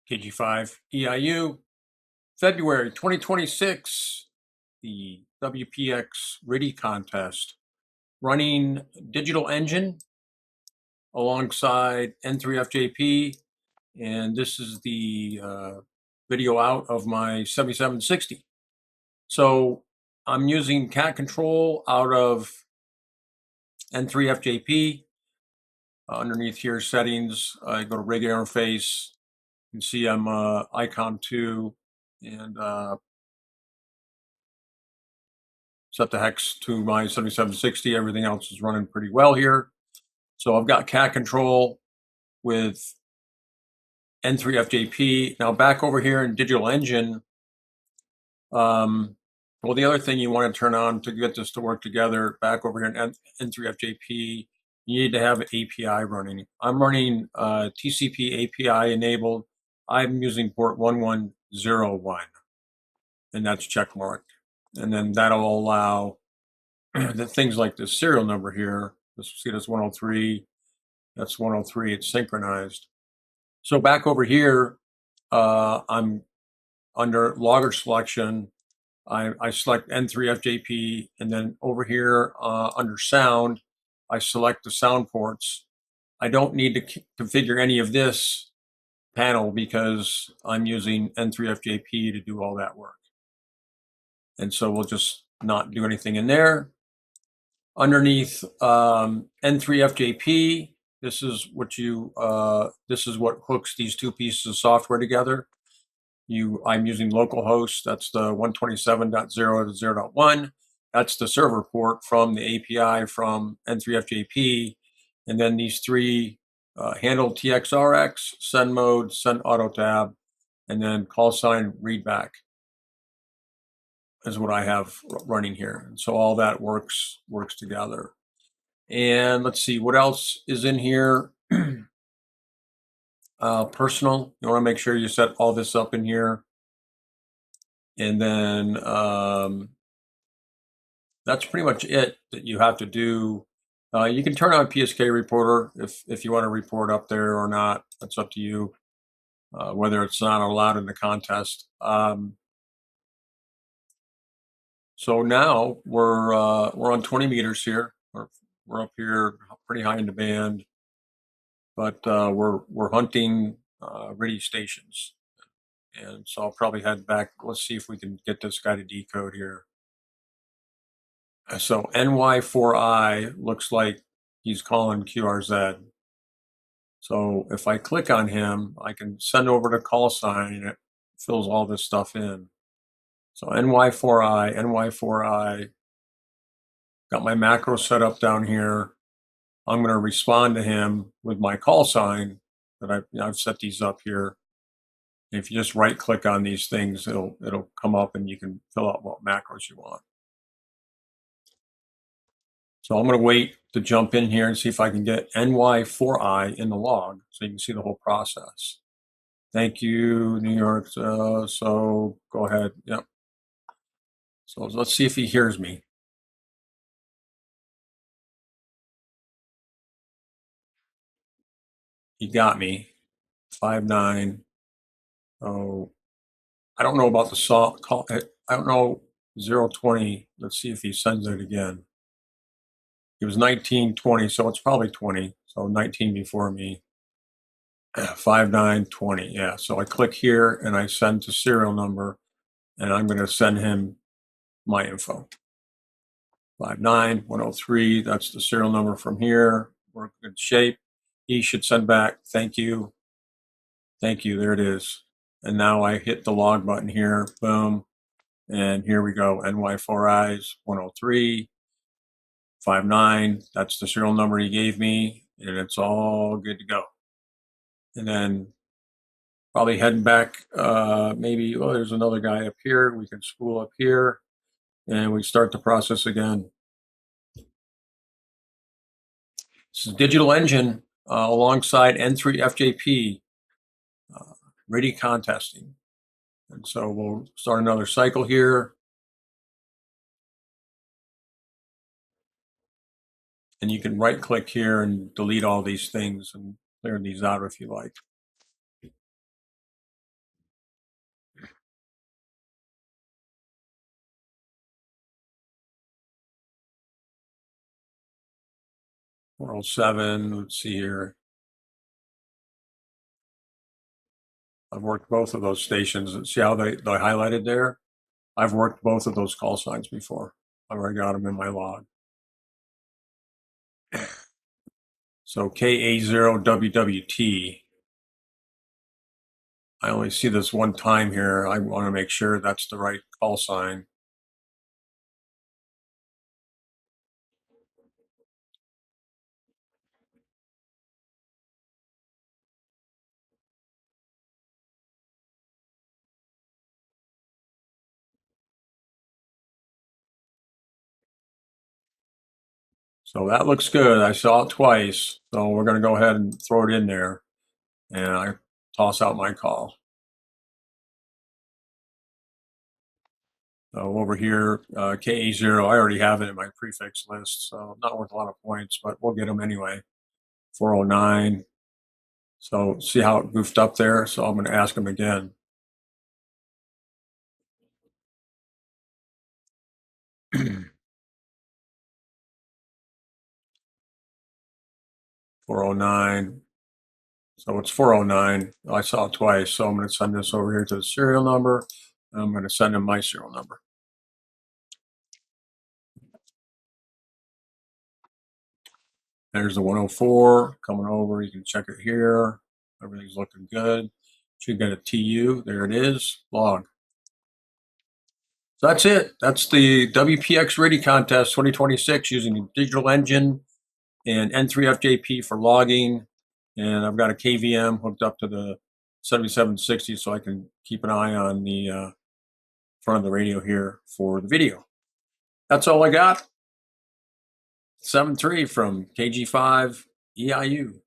KG5 EIU, February 2026, the WPX RTTY contest, running digital engine alongside N3FJP, and this is the video out of my 7760. So I'm using cat control out of N3FJP. Underneath here, settings, I go to rig interface. You can see I'm icon 2 and set the hex to my 7760. Everything else is running pretty well here. So I've got cat control with N3FJP. Now back over here in Digital Engine, well, the other thing you want to turn on to get this to work together, back over here in N3FJP, you need to have an API running. I'm running TCP API enabled. I'm using port 1101, and that's check marked. And then that'll allow the things like the serial number here. Let's see, that's 103. That's 103. It's synchronized. So back over here, I'm under logger selection. I select N3FJP, and then over here under sound, I select the sound ports. I don't need to configure any of this panel because I'm using N3FJP to do all that work. And so we'll just not do anything in there. Underneath N3FJP, this is what hooks these two pieces of software together. I'm using localhost. That's the 127.0.0.1. That's the server port from the API from N3FJP, and then these three handle TXRX, send mode, send auto tab, and then call sign readback is what I have running here. And so all that works together. And let's see what else is in here. Personal, you want to make sure you set all this up in here. And then that's pretty much it that you have to do. You can turn on PSK reporter if you want to report up there or not. That's up to you, whether it's not allowed in the contest. So now we're on 20 meters here. We're up here pretty high in the band, but we're hunting RTTY stations, and so I'll probably head back. Let's see if we can get this guy to decode here. So NY4I looks like he's calling QRZ. So if I click on him, I can send over the call sign and it fills all this stuff in. So NY4I, got my macro set up down here. I'm going to respond to him with my call sign that I've set these up here. And if you just right click on these things, it'll come up and you can fill out what macros you want. So I'm going to wait to jump in here and see if I can get NY4I in the log so you can see the whole process. Thank you, New York. So go ahead. Yep. So let's see if he hears me. He got me. 5.9. Oh, I don't know about the call. I don't know 0.20. Let's see if he sends it again. It was 19.20, so it's probably 20. So 19 before me. 5.9.20. Yeah. So I click here and I send to serial number, and I'm going to send him my info. 59103. That's the serial number from here. We're in good shape. He should send back. Thank you. Thank you. There it is. And now I hit the log button here. Boom. And here we go. NY4Is 103. 59. That's the serial number he gave me, and it's all good to go. And then probably heading back, maybe, oh, there's another guy up here. We can spool up here, and we start the process again. This is Digital Engine alongside N3FJP, RTTY contesting. And so we'll start another cycle here. And you can right click here and delete all these things and clear these out if you like. 407, let's see here. I've worked both of those stations. See how they highlighted there? I've worked both of those call signs before. I've already got them in my log. So KA0WWT. I only see this one time here. I want to make sure that's the right call sign. So that looks good. I saw it twice. So we're going to go ahead and throw it in there. And I toss out my call. So over here, KA0, I already have it in my prefix list. So not worth a lot of points, but we'll get them anyway. 409. So see how it goofed up there? So I'm going to ask them again. $409. So it's 409. I saw it twice. So I'm going to send this over here to the serial number. I'm going to send them my serial number. There's the 104 coming over. You can check it here. Everything's looking good. Should get a TU. There it is. Log. So that's it. That's the WPX Ready Contest 2026 using the digital engine and N3FJP for logging. And I've got a KVM hooked up to the 7760 so I can keep an eye on the front of the radio here for the video. That's all I got. 7.3 from KG5 EIU.